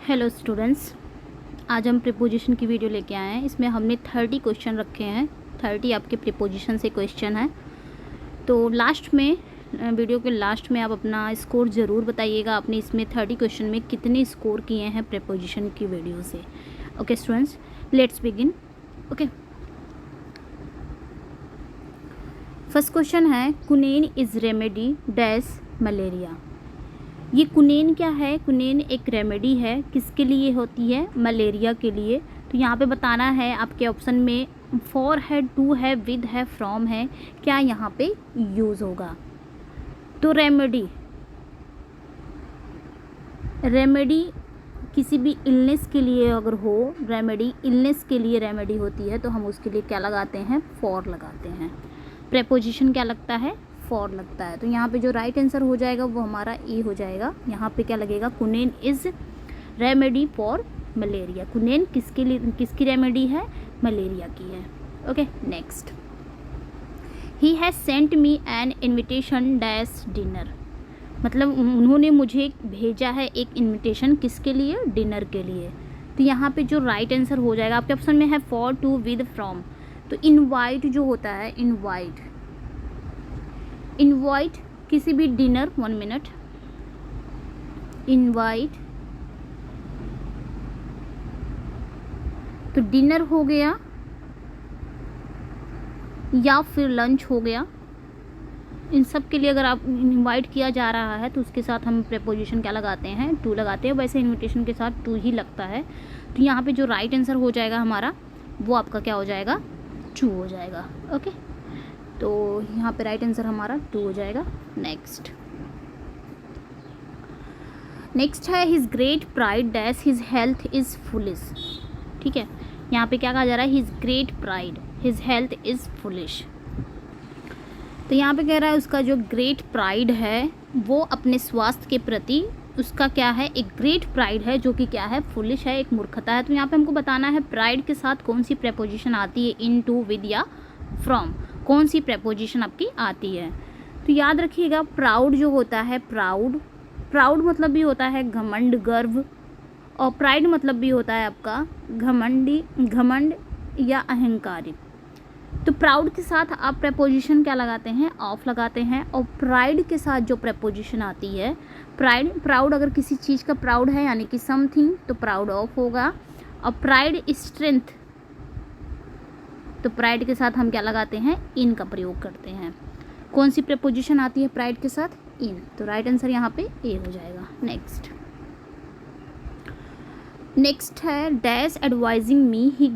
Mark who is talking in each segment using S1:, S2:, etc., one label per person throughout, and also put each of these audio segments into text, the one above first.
S1: Hello students, आज हम preposition की वीडियो लेके आए हैं। इसमें हमने 30 क्वेश्चन रखे हैं। 30 आपके प्रीपोजिशन से क्वेश्चन हैं। तो लास्ट में, वीडियो के लास्ट में आप अपना स्कोर ज़रूर बताइएगा। आपने इसमें 30 क्वेश्चन में कितने स्कोर किए हैं प्रीपोजिशन की वीडियो से। Okay students, let's begin. Okay, first question है, कुनेन इज़ रेमेडी डैश मलेरिया। ये कुनेन क्या है? कुनेन एक रेमेडी है। किसके लिए होती है? मलेरिया के लिए। तो यहाँ पे बताना है आपके ऑप्शन में फॉर है, टू है, विद है, फ्रॉम है, क्या यहाँ पे यूज़ होगा। तो रेमेडी किसी भी इलनेस के लिए अगर हो, रेमेडी इलनेस के लिए रेमेडी होती है तो हम उसके लिए क्या लगाते हैं? फॉर लगाते हैं। प्रेपोजिशन क्या लगता है? फॉर लगता है। तो यहाँ पे जो राइट आंसर हो जाएगा वो हमारा ए हो जाएगा। यहाँ पे क्या लगेगा? कुनेन इज़ रेमेडी फॉर मलेरिया। कुनेन किसके लिए, किसकी रेमेडी है? मलेरिया की है। Okay, next, he has sent me an invitation dash dinner. मतलब उन्होंने मुझे भेजा है एक इन्विटेशन, किसके लिए? डिनर के लिए। तो यहाँ पे जो राइट आंसर हो जाएगा, आपके ऑप्शन में है फॉर, टू, विद, फ्रॉम। तो इनवाइट जो होता है, इनवाइट किसी भी डिनर, 1 मिनट, इनवाइट तो डिनर हो गया या फिर लंच हो गया। इन सब के लिए अगर आप इनवाइट किया जा रहा है तो उसके साथ हम प्रेपोजिशन क्या लगाते हैं? टू लगाते हैं। वैसे इनविटेशन के साथ टू ही लगता है। तो यहाँ पे जो राइट आंसर हो जाएगा हमारा, वो आपका क्या हो जाएगा? टू हो जाएगा। ओके, तो यहाँ पे राइट आंसर हमारा टू हो जाएगा। नेक्स्ट है, his great pride dash his health is foolish. ठीक है, यहाँ पे क्या कहा जा रहा है? His great pride, his health is foolish. तो यहाँ पे कह रहा है उसका जो ग्रेट प्राइड है वो अपने स्वास्थ्य के प्रति उसका क्या है? एक ग्रेट प्राइड है, जो कि क्या है? फुलिश है, एक मूर्खता है। तो यहाँ पे हमको बताना है प्राइड के साथ कौन सी प्रेपोजिशन आती है, इन, टू, विद या फ्रॉम। कौन सी प्रेपोजिशन आपकी आती है? तो याद रखिएगा, प्राउड जो होता है, प्राउड मतलब भी होता है घमंड, गर्व, और प्राइड मतलब भी होता है आपका घमंड या अहंकारी। तो प्राउड के साथ आप प्रेपोजिशन क्या लगाते हैं? ऑफ लगाते हैं। और प्राइड के साथ जो प्रेपोजिशन आती है, प्राउड अगर किसी चीज़ का प्राउड है यानी कि समथिंग, तो प्राउड ऑफ होगा। और प्राइड स्ट्रेंथ, तो प्राइड के साथ हम क्या लगाते हैं? इन का प्रयोग करते हैं। कौन सी प्रेपोजिशन आती है प्राइड के साथ? इन। तो राइट आंसर यहाँ पे ए हो जाएगा। नेक्स्ट है, dash advising me he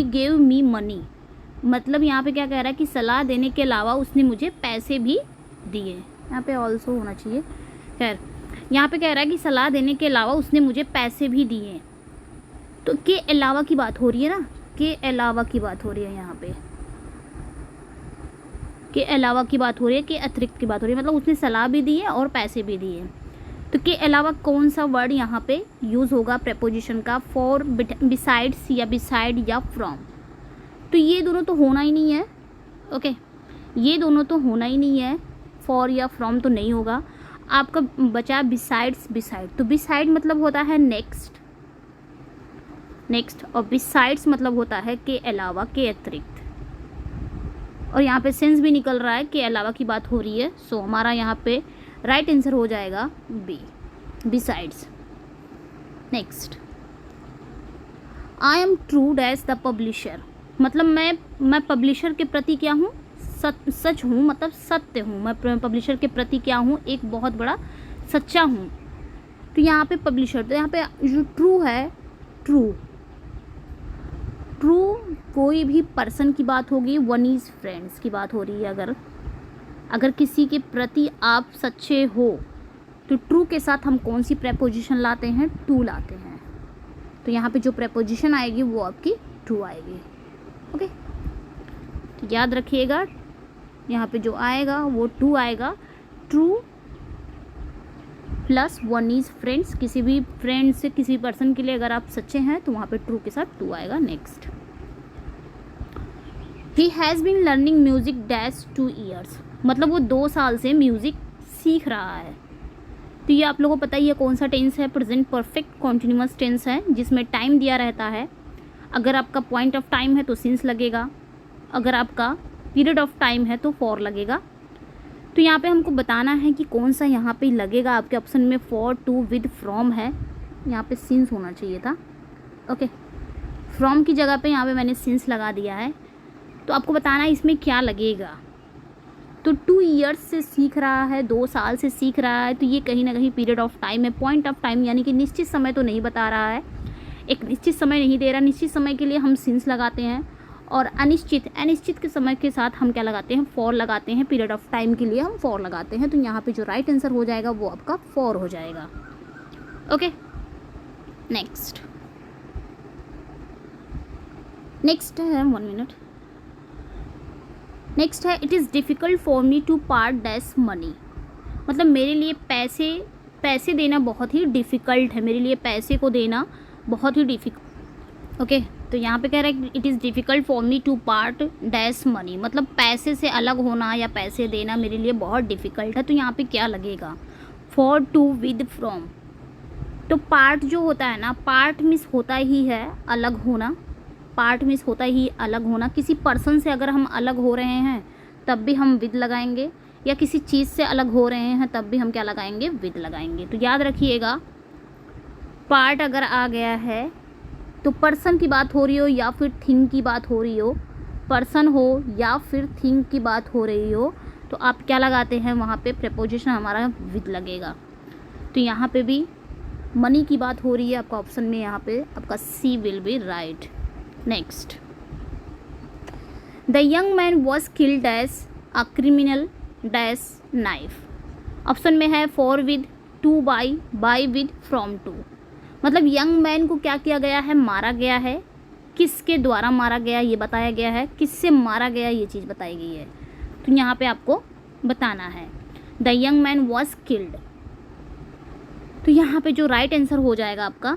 S1: gave me money. मतलब यहाँ पे क्या कह रहा है कि सलाह देने के अलावा उसने मुझे पैसे भी दिए। यहाँ पे ऑल्सो होना चाहिए। खैर, यहाँ पे कह रहा है कि सलाह देने के अलावा उसने मुझे पैसे भी दिए। तो के अलावा की बात हो रही है ना, के अलावा की बात हो रही है। यहाँ पे के अलावा की बात हो रही है, के अतिरिक्त की बात हो रही है। मतलब उसने सलाह भी दी है और पैसे भी दिए। तो के अलावा कौन सा वर्ड यहाँ पे यूज़ होगा प्रेपोजिशन का? फॉर, बिसाइड्स या बिसाइड या फ्रॉम। तो ये दोनों तो होना ही नहीं है। ओके, ये दोनों तो होना ही नहीं है। फॉर या फ्रॉम तो नहीं होगा। आपका बचा बिसाइड्स, बिसाइड। तो बिसाइड मतलब होता है नेक्स्ट, और बिसाइड्स मतलब होता है के अलावा, के अतिरिक्त। और यहाँ पे सेंस भी निकल रहा है, के अलावा की बात हो रही है। सो हमारा यहाँ पे राइट आंसर हो जाएगा B, besides. Next, I am true dash the publisher. मतलब मैं पब्लिशर के प्रति क्या हूँ? सच हूँ, मतलब सत्य हूँ। मैं पब्लिशर के प्रति क्या हूँ? एक बहुत बड़ा सच्चा हूँ। तो यहाँ पे पब्लिशर, तो यहाँ पे जो ट्रू है, ट्रू कोई भी पर्सन की बात होगी, वन इज़ फ्रेंड्स की बात हो रही है। अगर किसी के प्रति आप सच्चे हो तो ट्रू के साथ हम कौन सी प्रेपोजिशन लाते हैं? टू लाते हैं। तो यहाँ पे जो प्रेपोजिशन आएगी वो आपकी ट्रू आएगी। ओके, तो याद रखिएगा, यहाँ पे जो आएगा वो टू आएगा। True plus one is friends, किसी भी फ्रेंड से, किसी पर्सन के लिए अगर आप सच्चे हैं तो वहाँ पे ट्रू के साथ टू आएगा। Next, he has been learning music dash 2 years. मतलब वो 2 साल से म्यूज़िक सीख रहा है। तो ये आप लोगों को पता ही है कौन सा टेंस है, प्रेजेंट परफेक्ट कॉन्टिन्यूअस टेंस है जिसमें टाइम दिया रहता है। अगर आपका पॉइंट ऑफ टाइम है तो सिंस लगेगा, अगर आपका पीरियड ऑफ टाइम है तो फॉर लगेगा। तो यहाँ पे हमको बताना है कि कौन सा यहाँ पे लगेगा। आपके ऑप्शन में फॉर, टू, विद, फ्रॉम है, यहाँ पे सिंस होना चाहिए था। ओके, फ्रॉम की जगह पे यहाँ पे मैंने सिंस लगा दिया है। तो आपको बताना है इसमें क्या लगेगा। तो 2 ईयर्स से सीख रहा है, 2 साल से सीख रहा है, तो ये कहीं ना कहीं पीरियड ऑफ टाइम है, पॉइंट ऑफ टाइम, यानी कि निश्चित समय तो नहीं बता रहा है, एक निश्चित समय नहीं दे रहा। निश्चित समय के लिए हम सिंस लगाते हैं और अनिश्चित के समय के साथ हम क्या लगाते हैं, फॉर लगाते हैं। पीरियड ऑफ टाइम के लिए हम फॉर लगाते हैं। तो यहाँ पे जो राइट आंसर हो जाएगा वो आपका फॉर हो जाएगा। ओके, नेक्स्ट है 1 मिनट। नेक्स्ट है, it is difficult for me to part dash money. मतलब मेरे लिए पैसे देना बहुत ही डिफ़िकल्ट है, मेरे लिए पैसे को देना बहुत ही डिफ़िकल्ट। ओके, तो यहाँ पे कह रहा है it is difficult for me to part dash money, मतलब पैसे से अलग होना या पैसे देना मेरे लिए बहुत डिफ़िकल्ट है। तो यहाँ पे क्या लगेगा, फॉर, टू, विद, फ्रॉम। तो पार्ट जो होता है ना, पार्ट मीन्स होता ही है अलग होना, पार्ट मीन्स होता ही अलग होना। किसी पर्सन से अगर हम अलग हो रहे हैं तब भी हम विद लगाएंगे, या किसी चीज़ से अलग हो रहे हैं तब भी हम क्या लगाएंगे, विद लगाएंगे। तो याद रखिएगा, पार्ट अगर आ गया है तो पर्सन की बात हो रही हो या फिर थिंग की बात हो रही हो, पर्सन हो या फिर थिंग की बात हो रही हो, तो आप क्या लगाते हैं, वहाँ पे प्रेपोजिशन हमारा विद लगेगा। तो यहाँ पे भी मनी की बात हो रही है, आपका ऑप्शन में यहाँ पे आपका C will be right. Next, the young man was killed as a criminal dash knife. Option में है for with, to by with, from to. मतलब यंग मैन को क्या किया गया है, मारा गया है। किसके द्वारा मारा गया ये बताया गया है, किससे मारा गया ये चीज़ बताई गई है। तो यहाँ पे आपको बताना है the young man was killed. तो यहाँ पे जो राइट आंसर हो जाएगा आपका,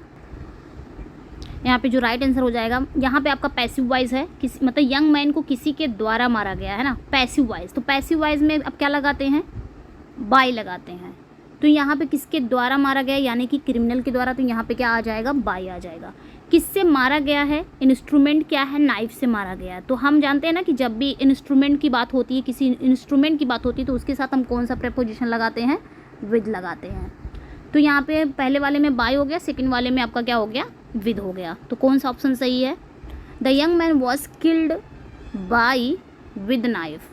S1: यहाँ पे जो राइट आंसर हो जाएगा, यहाँ पे आपका पैसिव वॉइस है, किसी मतलब यंग मैन को किसी के द्वारा मारा गया है ना, पैसिव वॉइस। तो पैसिव वॉइस में अब क्या लगाते हैं, बाय लगाते हैं। तो यहाँ पे किसके द्वारा मारा गया, यानी कि क्रिमिनल के द्वारा, तो यहाँ पे क्या आ जाएगा, बाय आ जाएगा। किससे मारा गया है, इंस्ट्रूमेंट क्या है, नाइफ से मारा गया है। तो हम जानते हैं ना कि जब भी इंस्ट्रूमेंट की बात होती है, किसी इंस्ट्रूमेंट की बात होती है, तो उसके साथ हम कौन सा प्रेपोजिशन लगाते हैं, विद लगाते हैं। तो यहाँ पे पहले वाले में बाय हो गया, सेकंड वाले में आपका क्या हो गया, विद हो गया। तो कौन सा ऑप्शन सही है, the young man was killed by with knife.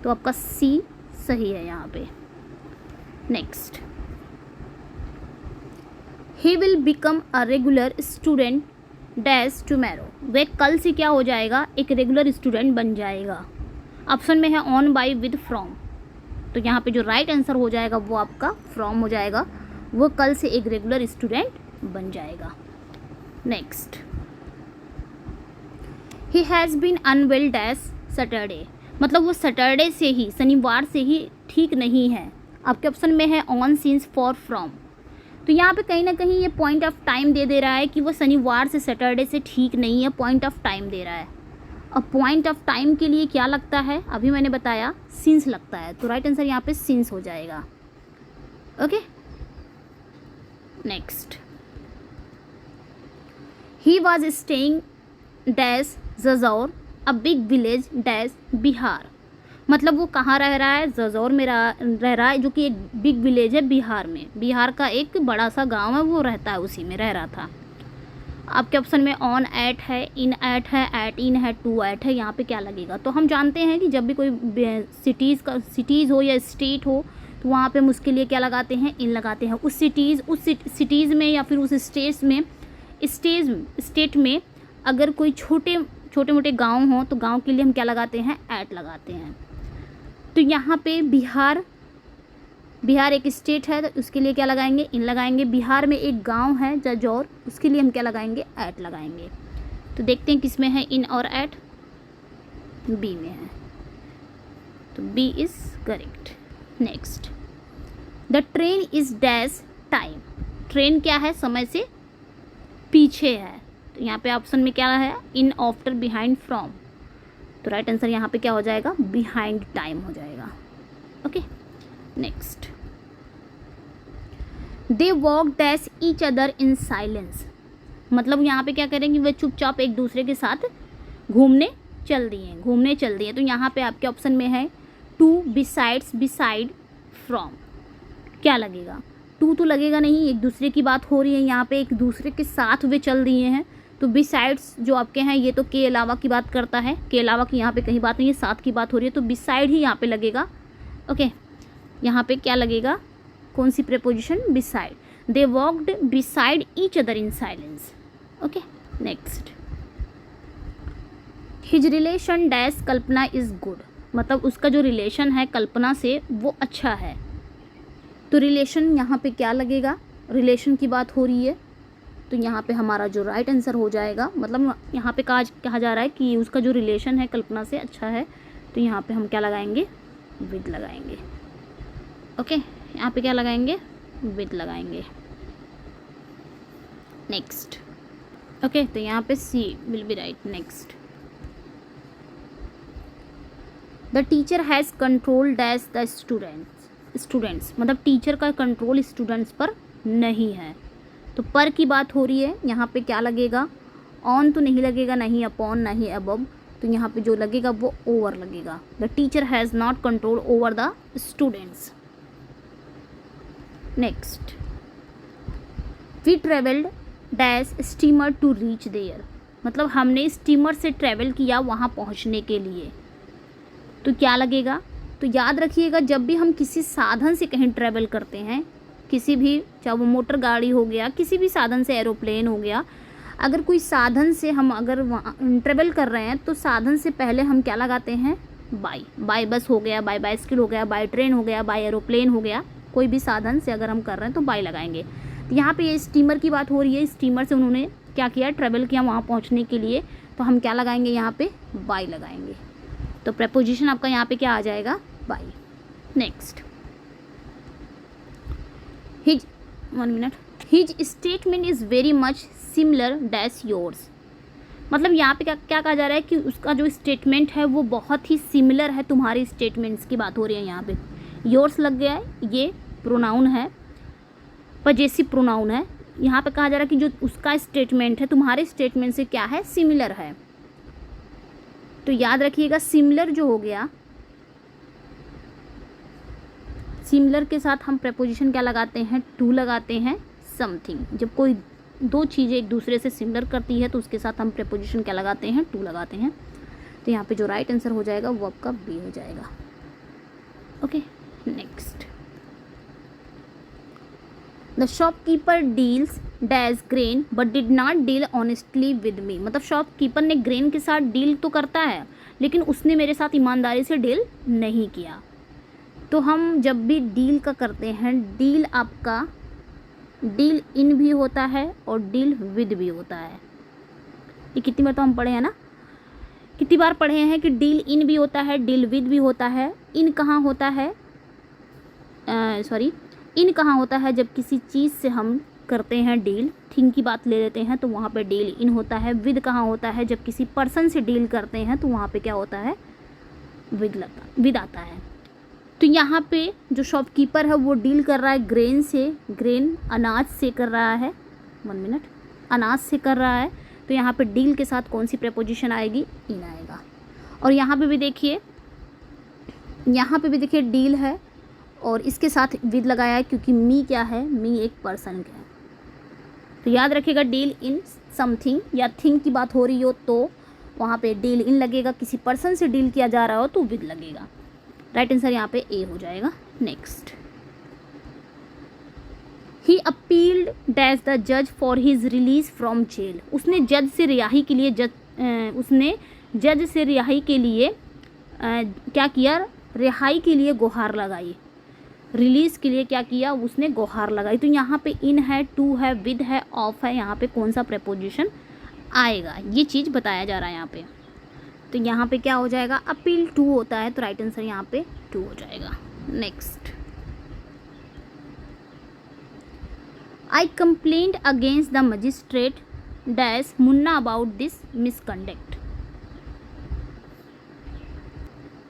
S1: तो आपका सी सही है यहाँ पे। Next, he will become a regular student dash tomorrow. वह कल से क्या हो जाएगा, एक रेगुलर स्टूडेंट बन जाएगा। ऑप्शन में है ऑन, बाय, विद, फ्रॉम। तो यहाँ पे जो राइट आंसर हो जाएगा वो आपका फ्रॉम हो जाएगा, वो कल से एक रेगुलर स्टूडेंट बन जाएगा। Next, he has been unwell dash Saturday. मतलब वो सैटरडे से ही, शनिवार से ही ठीक नहीं है। आपके ऑप्शन में है ऑन, सिंस, फॉर, फ्रॉम। तो यहाँ पे कहीं ना कहीं ये पॉइंट ऑफ टाइम दे रहा है कि वो शनिवार से सैटरडे से ठीक नहीं है, पॉइंट ऑफ टाइम दे रहा है। अब पॉइंट ऑफ टाइम के लिए क्या लगता है, अभी मैंने बताया सिंस लगता है। तो राइट आंसर यहाँ पे सिंस हो जाएगा। Okay, next, he was staying dash Jajaur, a big village dash Bihar. मतलब वो कहाँ रह रहा है, जजौर में रह रहा है, जो कि एक बिग विलेज है बिहार में। बिहार का एक बड़ा सा गांव है, वो रहता है, उसी में रह रहा था। आपके ऑप्शन में ऑन एट है, इन एट है, एट इन है, टू एट है। यहाँ पे क्या लगेगा, तो हम जानते हैं कि जब भी कोई सिटीज़ हो या स्टेट हो, तो वहाँ पे हम उसके लिए क्या लगाते हैं, इन लगाते हैं। उस सिटीज़ में या फिर उस स्टेट में अगर कोई छोटे मोटे गांव हो, तो गांव के लिए हम क्या लगाते हैं, एट लगाते हैं। तो यहाँ पे बिहार एक स्टेट है, तो उसके लिए क्या लगाएंगे, इन लगाएंगे। बिहार में एक गांव है जजौर, उसके लिए हम क्या लगाएंगे, एट लगाएंगे। तो देखते हैं किस में है इन और एट, बी में है, तो B is correct. Next, the train is dash time. Train क्या है, समय से पीछे है। तो यहाँ पे ऑप्शन में क्या है, इन, आफ्टर, बिहाइंड, फ्रॉम। तो राइट आंसर यहाँ पे क्या हो जाएगा, बिहाइंड टाइम हो जाएगा। Okay, next, they walk dash each other in silence, मतलब यहाँ पे क्या करेंगे, वे चुपचाप एक दूसरे के साथ घूमने चल दिए। तो यहाँ पे आपके ऑप्शन में है टू, बिसाइड्स, बिसाइड, फ्रॉम। क्या लगेगा? टू तो लगेगा नहीं, एक दूसरे की बात हो रही है, यहाँ पे एक दूसरे के साथ वे चल दिए हैं। तो बिसाइड्स जो आपके हैं ये तो के अलावा की बात करता है, के अलावा की यहाँ पे कहीं बात नहीं है, साथ की बात हो रही है, तो बिसाइड ही यहाँ पे लगेगा। ओके, यहाँ पे क्या लगेगा, कौन सी preposition? Beside. They walked beside each other in silence. Okay, next, his relation dash Kalpana is good, मतलब उसका जो रिलेशन है कल्पना से वो अच्छा है। तो रिलेशन यहाँ पे क्या लगेगा, रिलेशन की बात हो रही है, तो यहाँ पे हमारा जो राइट आंसर हो जाएगा, मतलब यहाँ पे कहा जा रहा है कि उसका जो रिलेशन है कल्पना से अच्छा है, तो यहाँ पे हम क्या लगाएंगे? विद लगाएंगे। ओके, यहाँ पे क्या लगाएंगे? विद लगाएंगे। नेक्स्ट, ओके, तो यहाँ पे C will be right. Next, the teacher has control dash the students, मतलब टीचर का कंट्रोल स्टूडेंट्स पर नहीं है। तो पर की बात हो रही है, यहाँ पे क्या लगेगा? ऑन तो नहीं लगेगा, नहीं अपॉन, नहीं अबव, तो यहाँ पे जो लगेगा वो ओवर लगेगा। The teacher has not control over the students. Next, we travelled dash steamer to reach there, मतलब हमने स्टीमर से ट्रैवल किया वहाँ पहुँचने के लिए। तो क्या लगेगा? तो याद रखिएगा, जब भी हम किसी साधन से कहीं ट्रैवल करते हैं, किसी भी, चाहे वो मोटर गाड़ी हो गया, किसी भी साधन से, एरोप्लेन हो गया, अगर कोई साधन से हम अगर ट्रैवल कर रहे हैं तो साधन से पहले हम क्या लगाते हैं? बाय बस हो गया, बाय बाइसिकल हो गया, बाय ट्रेन हो गया, बाय एरोप्लेन हो गया, कोई भी साधन से अगर हम कर रहे हैं तो बाय लगाएंगे। तो यहाँ पे ये स्टीमर की बात हो रही है, स्टीमर से उन्होंने क्या किया? ट्रैवल किया वहाँ पहुँचने के लिए, तो हम क्या लगाएंगे? यहाँ पे बाय लगाएंगे। तो प्रेपोजिशन आपका यहाँ पे क्या आ जाएगा? By. Next, his statement is very much similar dash yours, मतलब यहाँ पे क्या कहा जा रहा है कि उसका जो स्टेटमेंट है वो बहुत ही सिमिलर है, तुम्हारी स्टेटमेंट्स की बात हो रही है। यहाँ पे योर्स लग गया है, ये प्रोनाउन है, पजेसिव प्रोनाउन है। यहाँ पे कहा जा रहा है कि जो उसका स्टेटमेंट है तुम्हारे स्टेटमेंट से क्या है? सिमिलर है। तो याद रखिएगा, सिमिलर जो हो गया, सिमिलर के साथ हम प्रेपोजिशन क्या लगाते हैं? टू लगाते हैं। समथिंग, जब कोई दो चीज़ें एक दूसरे से सिमिलर करती है तो उसके साथ हम प्रेपोजिशन क्या लगाते हैं? टू लगाते हैं। तो यहाँ पे जो राइट आंसर हो जाएगा वो आपका बी हो जाएगा। Okay, next, the shopkeeper deals dash grain but did not deal honestly with me, मतलब शॉपकीपर ने ग्रेन के साथ डील तो करता है लेकिन उसने मेरे साथ ईमानदारी से डील नहीं किया। तो हम जब भी डील का करते हैं, डील आपका डील इन भी होता है और डील विद भी होता है। ये कितनी बार तो हम पढ़े हैं ना, कितनी बार पढ़े हैं कि डील इन भी होता है, डील विद भी होता है। इन कहाँ होता है? इन कहाँ होता है? जब किसी चीज़ से हम करते हैं डील, थिंग की बात ले लेते हैं तो वहाँ पे डील इन होता है। विद कहाँ होता है? जब किसी पर्सन से डील करते हैं तो वहाँ पे क्या होता है? विद आता है। तो यहाँ पे जो शॉपकीपर है वो डील कर रहा है ग्रेन से, ग्रेन अनाज से कर रहा है, 1 मिनट, अनाज से कर रहा है। तो यहाँ पे डील के साथ कौन सी प्रेपोजिशन आएगी? इन आएगा। और यहाँ पे भी देखिए, डील है और इसके साथ विद लगाया है क्योंकि मी क्या है? मी एक पर्सन का है। तो याद रखिएगा, डील इन समथिंग या थिंग की बात हो रही हो तो वहाँ पे डील इन लगेगा, किसी पर्सन से डील किया जा रहा हो तो विद लगेगा। राइट आंसर यहाँ पे ए हो जाएगा। Next, he appealed dash the जज for his release from jail, उसने जज से रिहाई के लिए क्या किया? रिहाई के लिए गुहार लगाई। रिलीज़ के लिए क्या किया? उसने गुहार लगाई। तो यहाँ पे इन है, टू है, विद है, ऑफ है, यहाँ पे कौन सा प्रेपोजिशन आएगा ये चीज़ बताया जा रहा है यहाँ पे। तो यहाँ पे क्या हो जाएगा? अपील टू होता है, तो राइट आंसर यहाँ पे टू हो जाएगा। Next, I complaint against the magistrate dash Munna about this misconduct.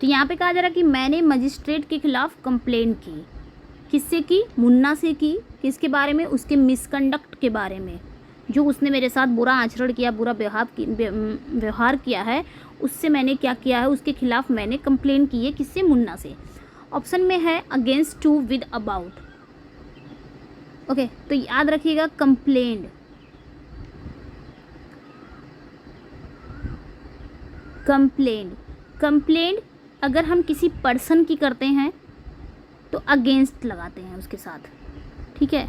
S1: तो यहाँ पे कहा जा रहा है कि मैंने मजिस्ट्रेट के खिलाफ कंप्लेंट की। किससे की? मुन्ना से की। किसके बारे में? उसके मिसकंडक्ट के बारे में, जो उसने मेरे साथ बुरा आचरण किया, बुरा व्यवहार किया है, उससे मैंने क्या किया है, उसके खिलाफ मैंने कंप्लेन की है। किससे? मुन्ना से। ऑप्शन में है against, to, with, about. Okay, तो याद रखिएगा कंप्लेंड, कंप्लेंड अगर हम किसी पर्सन की करते हैं तो अगेंस्ट लगाते हैं उसके साथ, ठीक है।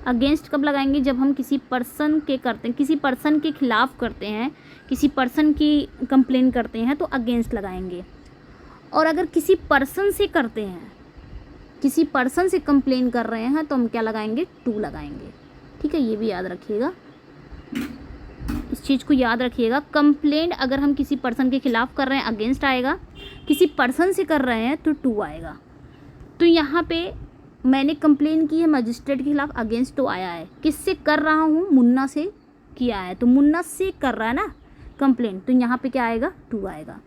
S1: अगेंस्ट कब लगाएंगे? जब हम किसी पर्सन के करते हैं, किसी पर्सन के खिलाफ करते हैं, किसी पर्सन की कंप्लेन करते हैं तो अगेंस्ट लगाएंगे। और अगर किसी पर्सन से करते हैं, किसी पर्सन से कंप्लेन कर रहे हैं तो हम क्या लगाएंगे? टू लगाएंगे, ठीक है। ये भी याद रखिएगा, इस चीज़ को याद रखिएगा। कंप्लेंट अगर हम किसी पर्सन के खिलाफ कर रहे हैं अगेंस्ट आएगा, किसी पर्सन से कर रहे हैं तो टू आएगा। तो यहाँ पे मैंने कंप्लेन की है मजिस्ट्रेट के खिलाफ, अगेंस्ट तो आया है। किससे कर रहा हूँ? मुन्ना से किया है, तो मुन्ना से कर रहा है ना कंप्लेंट, तो यहाँ पे क्या आएगा? टू आएगा।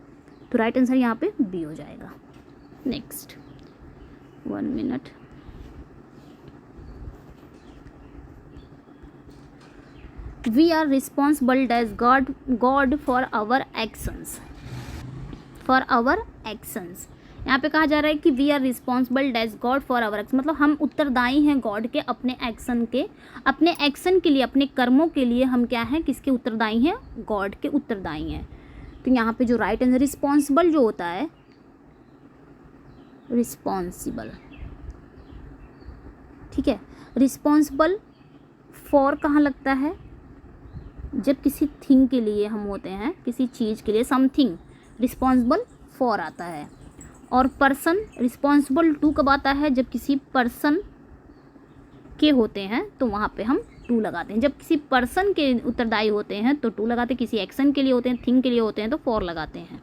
S1: तो राइट आंसर यहाँ पे बी हो जाएगा। Next 1 minute. We are responsible as God for our actions. For our actions. यहाँ पे कहा जा रहा है कि we are responsible as God for our actions, मतलब हम उत्तरदायी हैं गॉड के अपने एक्शन के, अपने एक्शन के लिए, अपने कर्मों के लिए हम क्या हैं? किसके उत्तरदायी हैं? गॉड के उत्तरदायी हैं। तो यहाँ पे जो राइट आंसर रिस्पॉन्सिबल जो होता है, रिस्पॉन्सिबल, ठीक है। रिस्पॉन्सिबल फॉर कहाँ लगता है? जब किसी थिंग के लिए हम होते हैं, किसी चीज़ के लिए, समथिंग, रिस्पॉन्सिबल फॉर आता है। और पर्सन रिस्पॉन्सिबल टू कब आता है? जब किसी पर्सन के होते हैं तो वहाँ पे हम टू लगाते हैं। जब किसी पर्सन के उत्तरदायी होते हैं तो टू लगाते हैं, किसी एक्शन के लिए होते हैं, थिंग के लिए होते हैं तो फॉर लगाते हैं।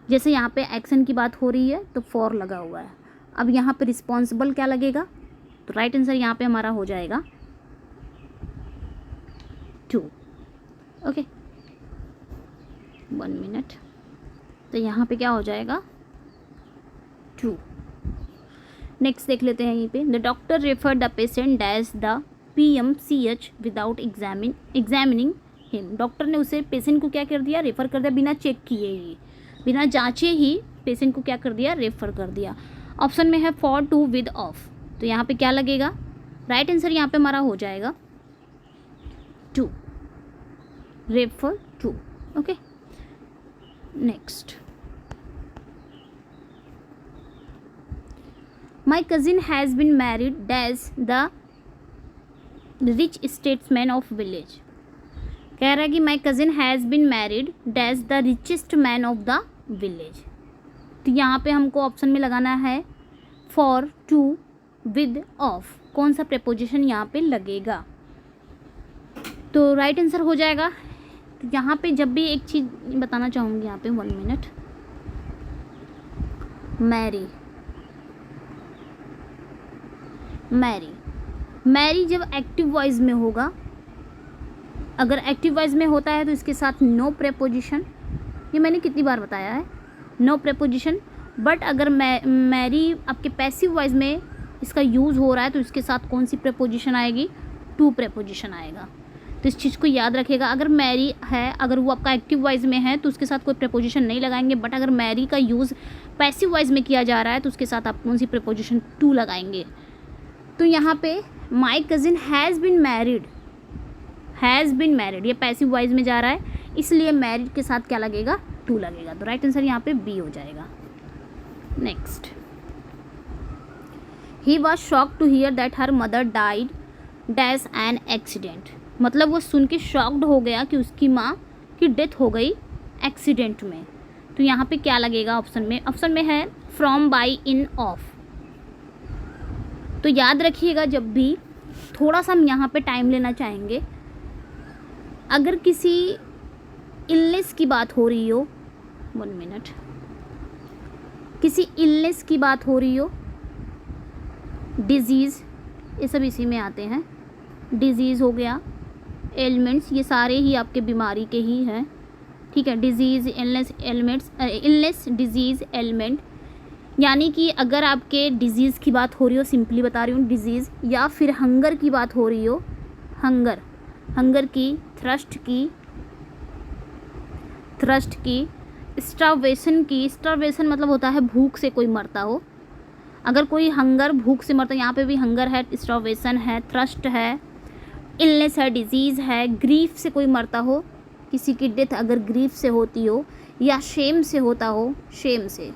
S1: जैसे यहाँ पे एक्शन की बात हो रही है तो फॉर लगा हुआ है। अब यहाँ पे रिस्पॉन्सिबल क्या लगेगा? तो राइट आंसर यहाँ पे हमारा हो जाएगा टू। Okay, 1 minute. तो यहाँ पे क्या हो जाएगा? टू। नेक्स्ट देख लेते हैं यहीं पे। The doctor refer the patient dash the PMCH without examining him. Doctor ने उसे, पेशेंट को क्या कर दिया? रेफ़र कर दिया, बिना चेक किए ही, बिना जांचे ही पेशेंट को क्या कर दिया? रेफ़र कर दिया। ऑप्शन में है फॉर, टू, विद, ऑफ। तो यहाँ पे क्या लगेगा? राइट आंसर यहाँ पे हमारा हो जाएगा to, refer to. Okay, next. My cousin has been married dash the rich statesman of village. कह रहा है कि my cousin has been married dash the richest man of the village. तो यहाँ पे हमको ऑप्शन में लगाना है फॉर, टू, विद, ऑफ। कौन सा प्रेपोजिशन यहाँ पे लगेगा? तो राइट आंसर हो जाएगा। तो यहाँ पे जब भी एक चीज़ बताना चाहूँगी यहाँ पे, 1 मिनट। मैरी, मैरी, मैरी जब एक्टिव वॉइस में होगा, अगर एक्टिव वॉइस में होता है तो इसके साथ नो प्रेपोजिशन। ये मैंने कितनी बार बताया है, नो प्रेपोजिशन। बट अगर मैरी आपके पैसिव वॉइस में इसका यूज़ हो रहा है तो इसके साथ कौन सी प्रेपोजिशन आएगी? टू प्रेपोजिशन आएगा। तो इस चीज़ को याद रखिएगा। अगर मैरी है, अगर वो आपका एक्टिव वॉइस में है तो उसके साथ कोई प्रेपोजिशन नहीं लगाएंगे। बट अगर मैरी का यूज़ पैसिव वॉइस में किया जा रहा है तो उसके साथ आप कौन सी प्रेपोजिशन? टू लगाएंगे। तो यहाँ पे माई cousin has been married, has been married, ये पैसिव वॉइस में जा रहा है, इसलिए मैरिड के साथ क्या लगेगा? टू लगेगा। तो राइट आंसर यहाँ पे बी हो जाएगा। Next. He was shocked to hear that her mother died dash an accident. मतलब वो सुन के शॉक्ड हो गया कि उसकी माँ की डेथ हो गई एक्सीडेंट में। तो यहाँ पे क्या लगेगा ऑप्शन में? ऑप्शन में है फ्रॉम, बाई, इन, ऑफ। तो याद रखिएगा, जब भी थोड़ा सा हम यहाँ पे टाइम लेना चाहेंगे, अगर किसी इलनेस की बात हो रही हो, 1 मिनट, किसी इलनेस की बात हो रही हो, डिजीज़, ये सब इसी में आते हैं। डिजीज़ हो गया, एलिमेंट्स, ये सारे ही आपके बीमारी के ही हैं, ठीक है। Disease, illness, elements, illness, disease, element, यानी कि अगर आपके डिजीज़ की बात हो रही हो, सिंपली बता रही हूँ डिजीज़, या फिर हंगर की बात हो रही हो, हंगर की, थ्रस्ट की, स्टार्वेशन मतलब होता है भूख से कोई मरता हो। अगर कोई हंगर भूख से मरता है, यहाँ पे भी हंगर है, स्टार्वेशन है, थ्रस्ट है, इलनेस है, डिजीज़ है, ग्रीफ से कोई मरता हो, किसी की डेथ अगर ग्रीफ से होती हो, या शेम से होता हो, शेम से,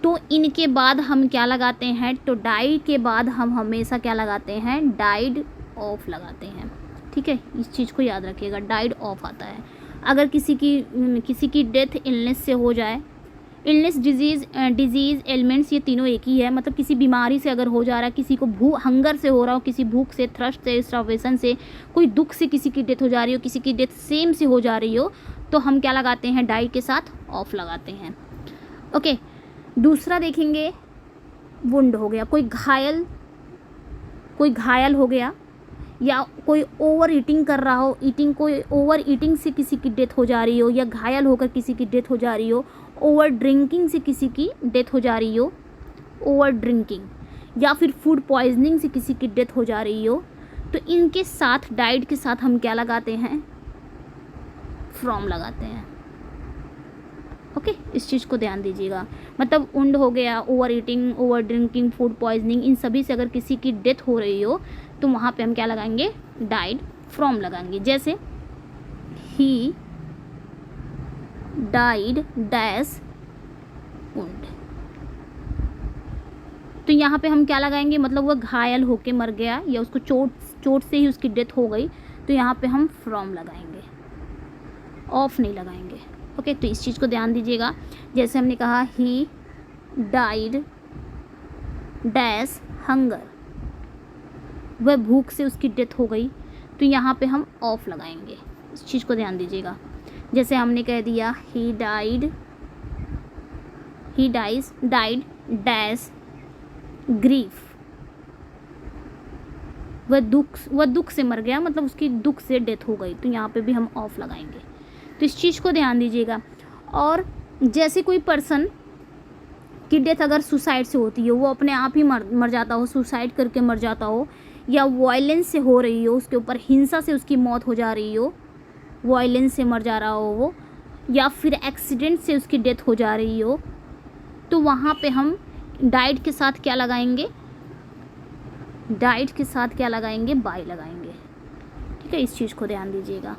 S1: तो इनके बाद हम क्या लगाते हैं, तो डाइड के बाद हम हमेशा क्या लगाते हैं, डाइड ऑफ लगाते हैं। ठीक है, इस चीज़ को याद रखिएगा, डाइड ऑफ आता है। अगर किसी की डेथ इलनेस से हो जाए, इलनेस, डिजीज़, एलिमेंट्स, ये तीनों एक ही है, मतलब किसी बीमारी से अगर हो जा रहा है, किसी को हंगर से हो रहा हो, किसी भूख से, थ्रस्ट से, स्टार्वेशन से, कोई दुख से किसी की डेथ हो जा रही हो, किसी की डेथ सेम से हो जा रही हो, तो हम क्या लगाते हैं, डाइड के साथ ऑफ लगाते हैं। ओके, दूसरा देखेंगे, वुंड हो गया, कोई घायल हो गया, या कोई ओवर ईटिंग कर रहा हो, कोई ओवर ईटिंग से किसी की डेथ हो जा रही हो, या घायल होकर किसी की डेथ हो जा रही हो, ओवर ड्रिंकिंग से किसी की डेथ हो जा रही हो, ओवर ड्रिंकिंग, या फिर फूड पॉइजनिंग से किसी की डेथ हो जा रही हो, तो इनके साथ डाइड के साथ हम क्या लगाते हैं, फ्रॉम लगाते हैं। ओके, इस चीज़ को ध्यान दीजिएगा। मतलब उंड हो गया, over eating, over drinking, food poisoning, इन सभी से अगर किसी की डेथ हो रही हो, तो वहाँ पे हम क्या लगाएंगे, डाइड फ्रॉम लगाएंगे। जैसे ही डाइड डैश उंड, तो यहाँ पे हम क्या लगाएंगे, मतलब वह घायल होके मर गया, या उसको चोट से ही उसकी डेथ हो गई, तो यहाँ पे हम फ्रॉम लगाएंगे, ऑफ नहीं लगाएंगे। ओके, तो इस चीज़ को ध्यान दीजिएगा। जैसे हमने कहा ही डाइड डैश हंगर, वह भूख से उसकी डेथ हो गई, तो यहाँ पे हम ऑफ लगाएंगे। इस चीज़ को ध्यान दीजिएगा। जैसे हमने कह दिया ही डाइड डैश ग्रीफ, वह दुख से मर गया, मतलब उसकी दुख से डेथ हो गई, तो यहाँ पे भी हम ऑफ लगाएंगे। तो इस चीज़ को ध्यान दीजिएगा। और जैसे कोई पर्सन की डेथ अगर सुसाइड से होती है, वो अपने आप ही मर जाता हो, सुसाइड करके मर जाता हो, या वायलेंस से हो रही हो, उसके ऊपर हिंसा से उसकी मौत हो जा रही हो, वायलेंस से मर जा रहा हो वो, या फिर एक्सीडेंट से उसकी डेथ हो जा रही हो, तो वहाँ पे हम डाइड के साथ क्या लगाएंगे, बाय लगाएंगे। ठीक है, इस चीज़ को ध्यान दीजिएगा।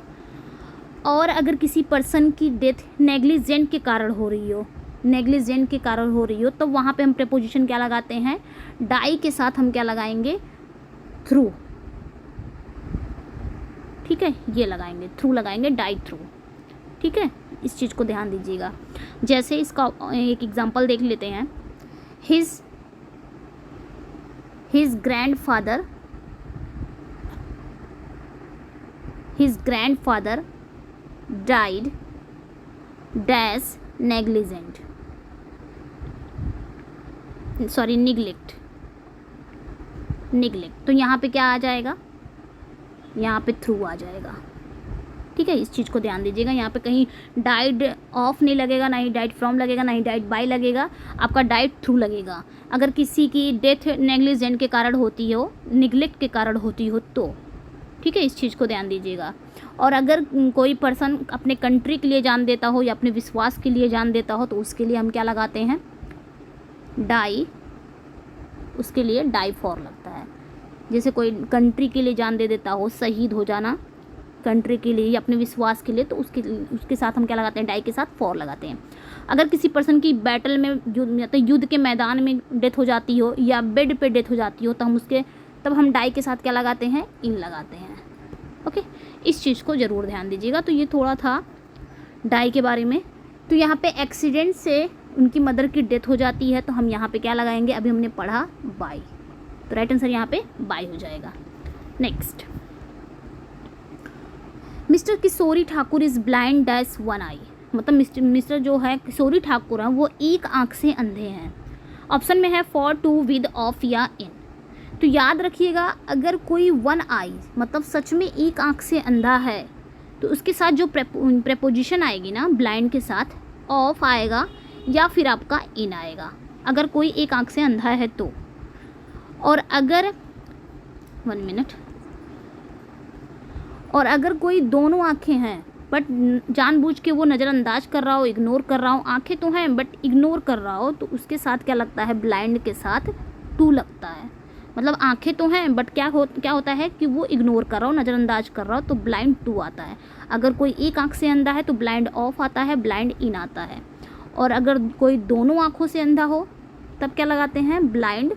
S1: और अगर किसी पर्सन की डेथ नेग्लिजेंट के कारण हो रही हो, तो वहाँ पे हम प्रीपोजिशन क्या लगाते हैं, डाई के साथ हम क्या लगाएंगे, थ्रू। ठीक है, ये लगाएंगे, थ्रू लगाएंगे, डाई थ्रू। ठीक है, इस चीज़ को ध्यान दीजिएगा। जैसे इसका एक एग्जांपल देख लेते हैं, his grandfather died dash neglect, तो यहाँ पे क्या आ जाएगा, यहाँ पे थ्रू आ जाएगा। ठीक है, इस चीज़ को ध्यान दीजिएगा। यहाँ पे कहीं डाइड ऑफ नहीं लगेगा, ना ही डाइड फ्रॉम लगेगा, ना ही डाइड बाय लगेगा, आपका डाइड थ्रू लगेगा। अगर किसी की डेथ नेग्लिजेंट के कारण होती हो, निगलेक्ट के कारण होती हो, तो ठीक है, इस चीज़ को ध्यान दीजिएगा। और अगर कोई पर्सन अपने कंट्री के लिए जान देता हो, या अपने विश्वास के लिए जान देता हो, तो उसके लिए हम क्या लगाते हैं, डाई, उसके लिए डाई फॉर लगता है। जैसे कोई कंट्री के लिए जान दे देता हो, शहीद हो जाना कंट्री के लिए या अपने विश्वास के लिए, तो उसके साथ हम क्या लगाते हैं, डाई के साथ फॉर लगाते हैं। अगर किसी पर्सन की बैटल में युद्ध के मैदान में डेथ हो जाती हो, या बेड पे डेथ हो जाती हो, तब हम डाई के साथ क्या लगाते हैं, इन लगाते हैं। ओके, इस चीज़ को ज़रूर ध्यान दीजिएगा। तो ये थोड़ा था डाई के बारे में। तो यहाँ पे एक्सीडेंट से उनकी मदर की डेथ हो जाती है, तो हम यहाँ पे क्या लगाएंगे, अभी हमने पढ़ा बाय, तो राइट आंसर यहाँ पे बाय हो जाएगा। Next, mister Kishori Thakur is blind dash one eye, मतलब मिस्टर जो है किशोरी ठाकुर हैं, वो एक आँख से अंधे हैं। ऑप्शन में है फॉर, टू, विद, ऑफ या इन। तो याद रखिएगा, अगर कोई वन आई मतलब सच में एक आँख से अंधा है, तो उसके साथ जो प्रेपोजिशन आएगी ना, ब्लाइंड के साथ ऑफ आएगा, या फिर आपका इन आएगा। अगर कोई एक आँख से अंधा है तो, और अगर 1 मिनट, और अगर कोई दोनों आँखें हैं बट जानबूझ के वो नज़रअंदाज कर रहा हो, इग्नोर कर रहा हो, आँखें तो हैं बट इग्नोर कर रहा हो, तो उसके साथ क्या लगता है, ब्लाइंड के साथ 2 लगता है। मतलब आंखें तो हैं बट क्या होता है कि वो इग्नोर कर रहा हो, नज़रअंदाज कर रहा हो, तो ब्लाइंड 2 आता है। अगर कोई एक आंख से अंधा है तो ब्लाइंड ऑफ आता है, ब्लाइंड इन आता है। और अगर कोई दोनों आंखों से अंधा हो तब क्या लगाते हैं, ब्लाइंड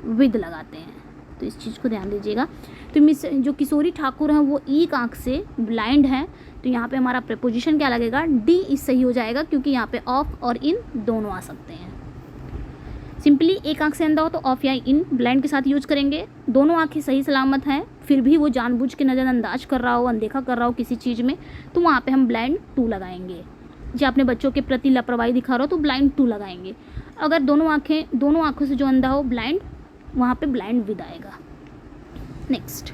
S1: विद लगाते हैं। तो इस चीज़ को ध्यान दीजिएगा। तो मिस जो किशोरी ठाकुर हैं वो एक आंख से ब्लाइंड हैं, तो यहाँ पे हमारा प्रेपोजिशन क्या लगेगा, डी इस सही हो जाएगा, क्योंकि यहाँ पे ऑफ और इन दोनों आ सकते हैं। सिंपली एक आंख से अंधा हो तो ऑफ या इन ब्लाइंड के साथ यूज करेंगे। दोनों आंखें सही सलामत हैं फिर भी वो जानबूझ के नज़रअंदाज कर रहा हो, अनदेखा कर रहा हो किसी चीज़ में, तो वहाँ पे हम ब्लाइंड 2 लगाएंगे। जो अपने बच्चों के प्रति लापरवाही दिखा रहा हो तो ब्लाइंड 2 लगाएंगे। अगर दोनों आंखों से जो अंधा हो ब्लाइंड, वहाँ पे ब्लाइंड विद आएगा। Next,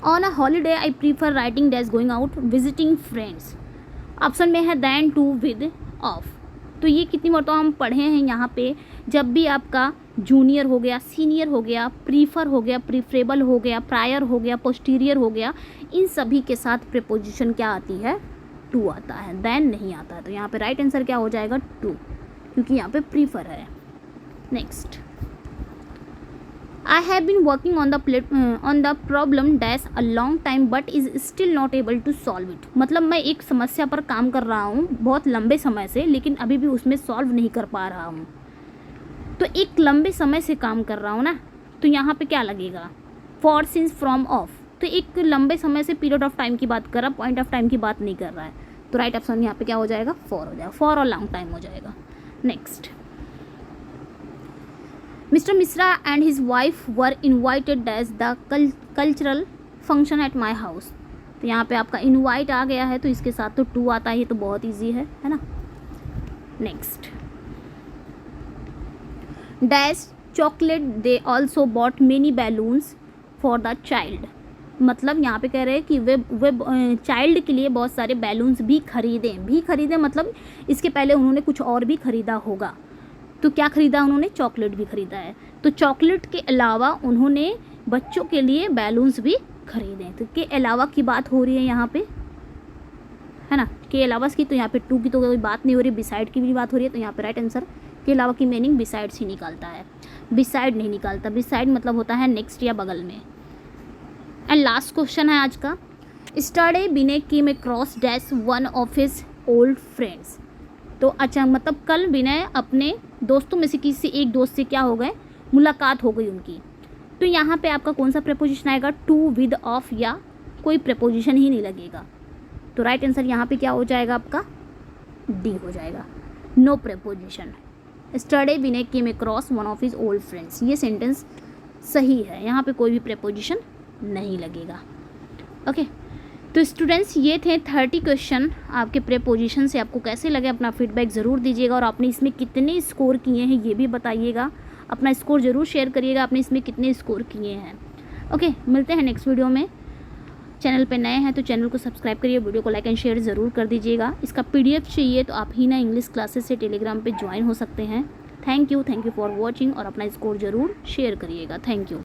S1: on a holiday I prefer writing dash going out visiting friends. Option में है दैन टू विद ऑफ। तो ये कितनी मरतबा हम पढ़े हैं यहाँ पे, जब भी आपका जूनियर हो गया, सीनियर हो गया, प्रीफर हो गया, प्रीफरेबल हो गया, प्रायर हो गया, पोस्टीरियर हो गया, इन सभी के साथ प्रीपोजिशन क्या आती है, 2 आता है, दैन नहीं आता है। तो यहाँ पे राइट आंसर क्या हो जाएगा, 2, क्योंकि यहाँ पे प्रीफर है। Next, I have been working on the problem dash a long time but is still not able to solve it। मतलब मैं एक समस्या पर काम कर रहा हूँ बहुत लंबे समय से, लेकिन अभी भी उसमें सॉल्व नहीं कर पा रहा हूँ। तो एक लंबे समय से काम कर रहा हूँ ना, तो यहाँ पे क्या लगेगा, फॉर, सिंस, फ्रॉम, ऑफ। तो एक लंबे समय से पीरियड ऑफ टाइम की बात कर रहा, पॉइंट ऑफ टाइम की बात नहीं कर रहा है। तो राइट ऑप्शन यहाँ पे क्या हो जाएगा, फॉर हो जाएगा, फॉर और लॉन्ग टाइम हो जाएगा। Next, Mr. Misra and his wife were invited as the cultural function at my house। तो यहाँ पे आपका इनवाइट आ गया है तो इसके साथ तो 2 आता है, ये तो बहुत इजी है ना। Next, dash chocolate they also bought many balloons for the child. मतलब यहाँ पे कह रहे हैं कि वे चाइल्ड के लिए बहुत सारे बैलून्स भी खरीदें मतलब इसके पहले उन्होंने कुछ और भी खरीदा होगा। तो क्या खरीदा उन्होंने, चॉकलेट भी खरीदा है। तो चॉकलेट के अलावा उन्होंने बच्चों के लिए बैलून्स भी खरीदे। तो के अलावा की बात हो रही है यहाँ पे, है ना, के अलावा की। तो यहाँ पे 2 की तो कोई बात नहीं हो रही, बिसाइड की भी बात हो रही है। तो यहाँ पे राइट आंसर के अलावा की मीनिंग बिसाइड्स ही निकालता है, बिसाइड नहीं निकालता। बिसाइड मतलब होता है नेक्स्ट या बगल में। एंड लास्ट क्वेश्चन है आज का, yesterday Vinay came across dash one of his old friends. तो अच्छा, मतलब कल विनय अपने दोस्तों में से किसी एक दोस्त से क्या हो गए, मुलाकात हो गई उनकी। तो यहाँ पे आपका कौन सा प्रेपोजिशन आएगा, टू, विद, ऑफ, या कोई प्रेपोजिशन ही नहीं लगेगा। तो राइट आंसर यहाँ पे क्या हो जाएगा आपका, डी हो जाएगा, no preposition. Yesterday Vinay came across one of his old friends, ये सेंटेंस सही है, यहाँ पे कोई भी प्रेपोजिशन नहीं लगेगा। ओके तो स्टूडेंट्स, ये थे 30 क्वेश्चन आपके प्रेपोजिशन से। आपको कैसे लगे अपना फीडबैक ज़रूर दीजिएगा, और आपने इसमें कितने स्कोर किए हैं ये भी बताइएगा। अपना स्कोर ज़रूर शेयर करिएगा, आपने इसमें कितने स्कोर किए हैं। ओके, मिलते हैं नेक्स्ट वीडियो में। चैनल पे नए हैं तो चैनल को सब्सक्राइब करिए, वीडियो को लाइक एंड शेयर ज़रूर कर दीजिएगा। इसका PDF चाहिए तो आप हीना इंग्लिश क्लासेस से टेलीग्राम पर ज्वाइन हो सकते हैं। थैंक यू फॉर वॉचिंग, और अपना स्कोर ज़रूर शेयर करिएगा। Thank you.